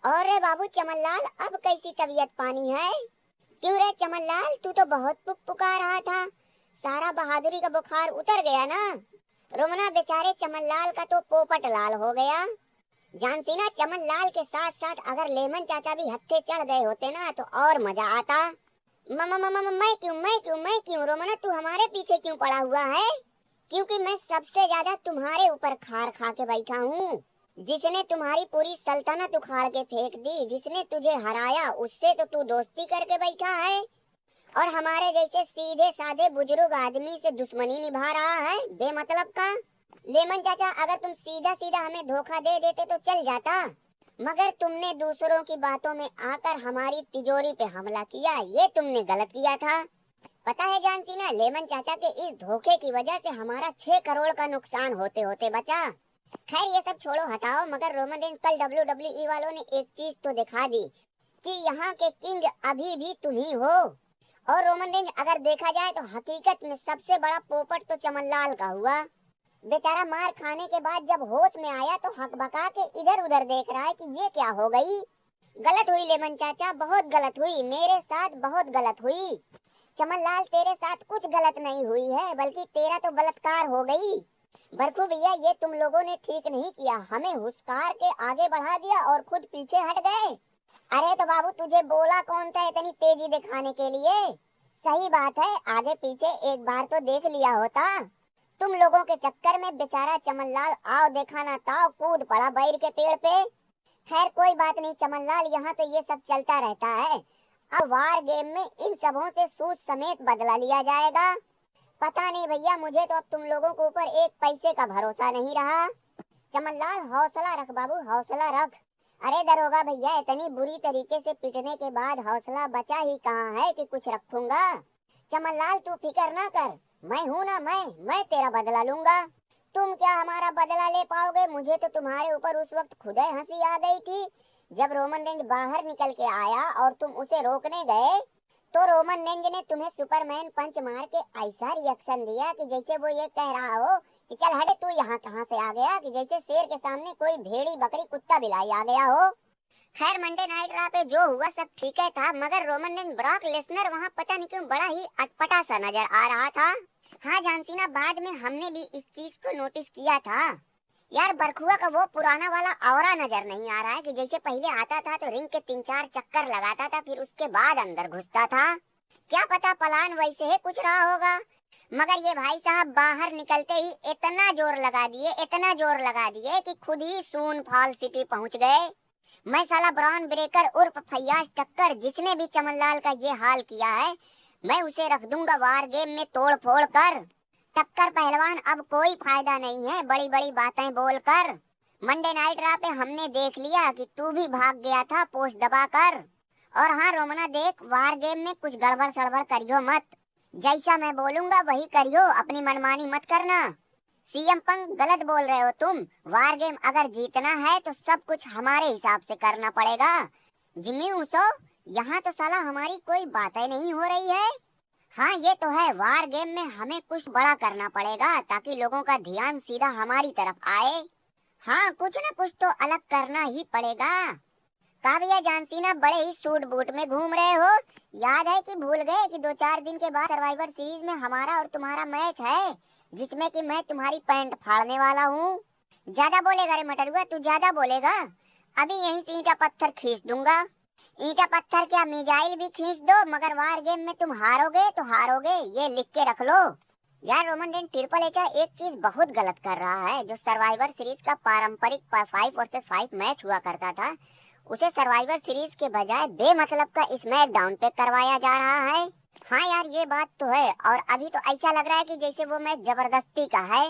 और रे बाबू चमनलाल, अब कैसी तबीयत पानी है? क्यों रे चमनलाल, तू तो बहुत पुका रहा था। सारा बहादुरी का बुखार उतर गया ना? रोमना बेचारे चमनलाल का तो पोपट लाल हो गया। जानसी ना, चमनलाल के साथ साथ अगर लेमन चाचा भी हत्थे चढ़ गए होते ना तो और मजा आता। मैं क्यों रोमना, तू हमारे पीछे क्यों पड़ा हुआ है? क्योंकि मैं सबसे ज्यादा तुम्हारे ऊपर खार खा के बैठा हूँ। जिसने तुम्हारी पूरी सल्तनत उखाड़ के फेंक दी, जिसने तुझे हराया, उससे तो तू दोस्ती करके बैठा है और हमारे जैसे सीधे साधे बुजुर्ग आदमी से दुश्मनी निभा रहा है बेमतलब का। लेमन चाचा, अगर तुम सीधा सीधा हमें धोखा दे देते तो चल जाता, मगर तुमने दूसरों की बातों में आकर हमारी तिजोरी पे हमला किया। ये तुमने गलत किया था। पता है जानसी ना, लेमन चाचा के इस धोखे की वजह से हमारा 6 करोड़ का नुकसान होते होते बचा। खैर ये सब छोड़ो, हटाओ। मगर रोमन रेंज, कल WWE वालों ने एक चीज तो दिखा दी कि यहाँ के किंग अभी भी तुम ही हो। और रोमन रेंज, अगर देखा जाए तो हकीकत में सबसे बड़ा पोपट तो चमनलाल का हुआ। बेचारा मार खाने के बाद जब होश में आया तो हकबका के इधर उधर देख रहा है कि ये क्या हो गई। गलत हुई लेमन चाचा, बहुत गलत हुई, मेरे साथ बहुत गलत हुई। चमनलाल, तेरे साथ कुछ गलत नहीं हुई है, बल्कि तेरा तो बलात्कार हो गई। बरखू भैया, ये तुम लोगों ने ठीक नहीं किया, हमें हुस्कार के आगे बढ़ा दिया और खुद पीछे हट गए। अरे तो बाबू, तुझे बोला कौन था इतनी तेजी दिखाने के लिए? सही बात है, आगे पीछे एक बार तो देख लिया होता। तुम लोगों के चक्कर में बेचारा चमनलाल आओ देखा ना ताओ कूद पड़ा बैर के पेड़ पे। खैर कोई बात नहीं चमनलाल, यहाँ तो ये सब चलता रहता है। अब वार गेम में इन सबों से सूद समेत बदला लिया जाएगा। पता नहीं भैया, मुझे तो अब तुम लोगों के ऊपर एक पैसे का भरोसा नहीं रहा। चमनलाल, हौसला रख बाबू, हौसला रख। अरे दरोगा भैया, इतनी बुरी तरीके से पिटने के बाद हौसला बचा ही कहाँ है कि कुछ रखूंगा। चमनलाल, तू फिक्र ना कर, मैं हूँ ना, मैं तेरा बदला लूंगा। तुम क्या हमारा बदला ले पाओगे? मुझे तो तुम्हारे ऊपर उस वक्त खुद ही हंसी आ गई थी जब रोमन रेंज बाहर निकल के आया और तुम उसे रोकने गए तो रोमन रेंज ने तुम्हें सुपरमैन पंच मार के ऐसा रिएक्शन दिया कि जैसे वो ये कह रहा हो कि चल हटे, तू यहाँ कहाँ से आ गया, कि जैसे शेर के सामने कोई भेड़ी बकरी कुत्ता बिलाई आ गया हो। खैर मंडे नाइट रा पे जो हुआ सब ठीक है था, मगर रोमन रेंज ब्रॉक लेसनर वहाँ पता नहीं क्यों बड़ा ही अटपटा सा नजर आ रहा था। हाँ जानसीना, बाद में हमने भी इस चीज को नोटिस किया था। यार बरखुआ का वो पुराना वाला ऑरा नजर नहीं आ रहा है कि जैसे पहले आता था तो रिंग के 3-4 चक्कर लगाता था, फिर उसके बाद अंदर घुसता था। क्या पता पलान वैसे ही कुछ रहा होगा, मगर ये भाई साहब बाहर निकलते ही इतना जोर लगा दिए कि खुद ही सून फॉल सिटी पहुंच गए। मैं साला ब्राउन ब्रेकर उर्फ फैयाज टक्कर, जिसने भी चमनलाल का ये हाल किया है, मैं उसे रख दूंगा वार गेम में तोड़ फोड़ कर। टक्कर पहलवान, अब कोई फायदा नहीं है बड़ी बड़ी बातें बोलकर। मंडे नाइट रा पे हमने देख लिया कि तू भी भाग गया था पोस्ट दबा कर। और हाँ रोमना, देख वार गेम में कुछ गड़बड़ सड़बड़ करियो मत, जैसा मैं बोलूंगा वही करियो, अपनी मनमानी मत करना। सीएम पंग, गलत बोल रहे हो तुम। वार गेम अगर जीतना है तो सब कुछ हमारे हिसाब से करना पड़ेगा। जिम्मी ऊसो, यहाँ तो साला हमारी कोई बातें नहीं हो रही है। हाँ ये तो है, वार गेम में हमें कुछ बड़ा करना पड़ेगा ताकि लोगों का ध्यान सीधा हमारी तरफ आए। हाँ कुछ न कुछ तो अलग करना ही पड़ेगा। का भैया जानसीना, बड़े ही सूट बूट में घूम रहे हो। याद है कि भूल गए कि 2-4 दिन के बाद सर्वाइवर सीरीज में हमारा और तुम्हारा मैच है, जिसमें कि मैं तुम्हारी पैंट फाड़ने वाला हूँ। ज्यादा बोलेगा रे मटरुआ, तू ज्यादा बोलेगा, अभी यहीं से ईंटा पत्थर खींच दूंगा। ईंटा पत्थर क्या, मिजाइल भी खींच दो, मगर वार गेम में तुम हारोगे तो हारोगे, ये लिख के रख लो। यार रोमन रेंज, ट्रिपल एच एक चीज बहुत गलत कर रहा है। जो सर्वाइवर सीरीज का पारंपरिक 5 वर्सेस 5 मैच हुआ करता था, उसे सर्वाइवर सीरीज के बजाय बेमतलब का स्मैकडाउन पे करवाया जा रहा है। हाँ यार ये बात तो है, और अभी तो ऐसा लग रहा है कि जैसे वो मैच जबरदस्ती का है।